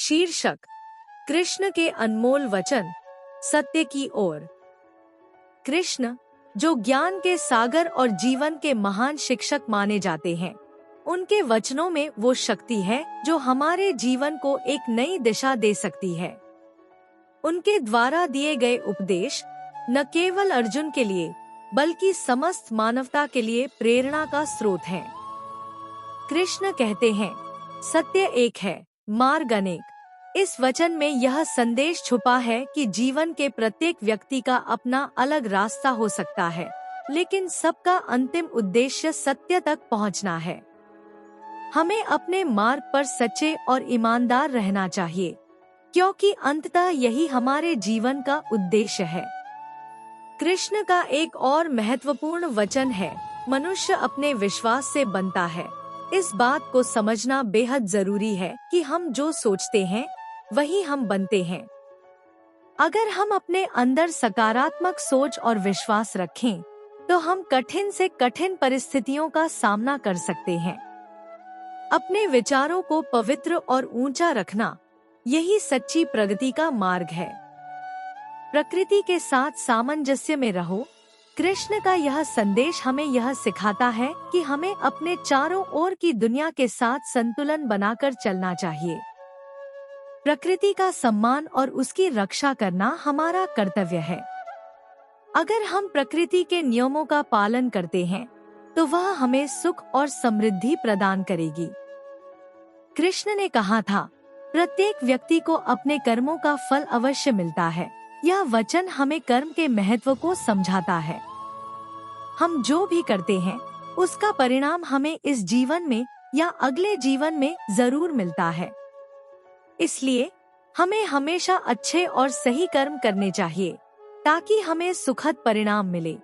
शीर्षक: कृष्ण के अनमोल वचन, सत्य की ओर। कृष्ण, जो ज्ञान के सागर और जीवन के महान शिक्षक माने जाते हैं, उनके वचनों में वो शक्ति है जो हमारे जीवन को एक नई दिशा दे सकती है। उनके द्वारा दिए गए उपदेश न केवल अर्जुन के लिए बल्कि समस्त मानवता के लिए प्रेरणा का स्रोत हैं। कृष्ण कहते हैं, सत्य एक है, मार्ग अनेक। इस वचन में यह संदेश छुपा है कि जीवन के प्रत्येक व्यक्ति का अपना अलग रास्ता हो सकता है, लेकिन सबका अंतिम उद्देश्य सत्य तक पहुंचना है। हमें अपने मार्ग पर सच्चे और ईमानदार रहना चाहिए, क्योंकि अंततः यही हमारे जीवन का उद्देश्य है। कृष्ण का एक और महत्वपूर्ण वचन है, मनुष्य अपने विश्वास से बनता है। इस बात को समझना बेहद जरूरी है कि हम जो सोचते हैं वही हम बनते हैं। अगर हम अपने अंदर सकारात्मक सोच और विश्वास रखें, तो हम कठिन से कठिन परिस्थितियों का सामना कर सकते हैं। अपने विचारों को पवित्र और ऊंचा रखना, यही सच्ची प्रगति का मार्ग है। प्रकृति के साथ सामंजस्य में रहो। कृष्ण का यह संदेश हमें यह सिखाता है कि हमें अपने चारों ओर की दुनिया के साथ संतुलन बनाकर चलना चाहिए। प्रकृति का सम्मान और उसकी रक्षा करना हमारा कर्तव्य है। अगर हम प्रकृति के नियमों का पालन करते हैं, तो वह हमें सुख और समृद्धि प्रदान करेगी। कृष्ण ने कहा था, प्रत्येक व्यक्ति को अपने कर्मों का फल अवश्य मिलता है। यह वचन हमें कर्म के महत्व को समझाता है। हम जो भी करते हैं, उसका परिणाम हमें इस जीवन में या अगले जीवन में जरूर मिलता है। इसलिए हमें हमेशा अच्छे और सही कर्म करने चाहिए, ताकि हमें सुखद परिणाम मिले।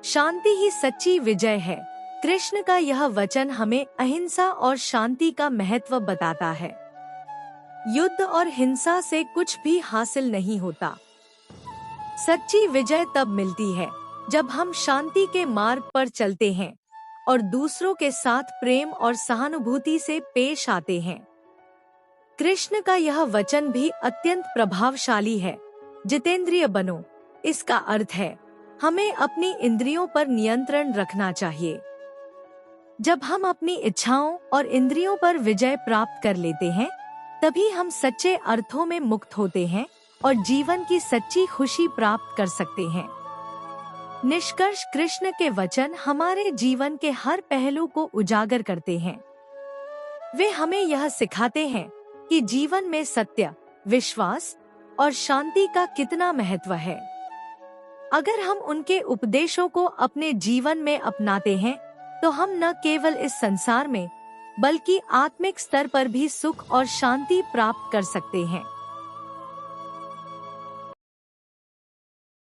शांति ही सच्ची विजय है। कृष्ण का यह वचन हमें अहिंसा और शांति का महत्व बताता है। युद्ध और हिंसा से कुछ भी हासिल नहीं होता। सच्ची विजय तब मिलती है जब हम शांति के मार्ग पर चलते हैं और दूसरों के साथ प्रेम और सहानुभूति से पेश आते हैं। कृष्ण का यह वचन भी अत्यंत प्रभावशाली है। जितेंद्रिय बनो। इसका अर्थ है, हमें अपनी इंद्रियों पर नियंत्रण रखना चाहिए। जब हम अपनी इच्छाओं और इंद्रियों पर विजय प्राप्त कर लेते हैं, तभी हम सच्चे अर्थों में मुक्त होते हैं और जीवन की सच्ची खुशी प्राप्त कर सकते हैं। निष्कर्ष, कृष्ण के वचन हमारे जीवन के हर पहलू को उजागर करते हैं। वे हमें यह सिखाते हैं कि जीवन में सत्य, विश्वास और शांति का कितना महत्व है। अगर हम उनके उपदेशों को अपने जीवन में अपनाते हैं, तो हम न केवल इस संसार में बल्कि आत्मिक स्तर पर भी सुख और शांति प्राप्त कर सकते हैं।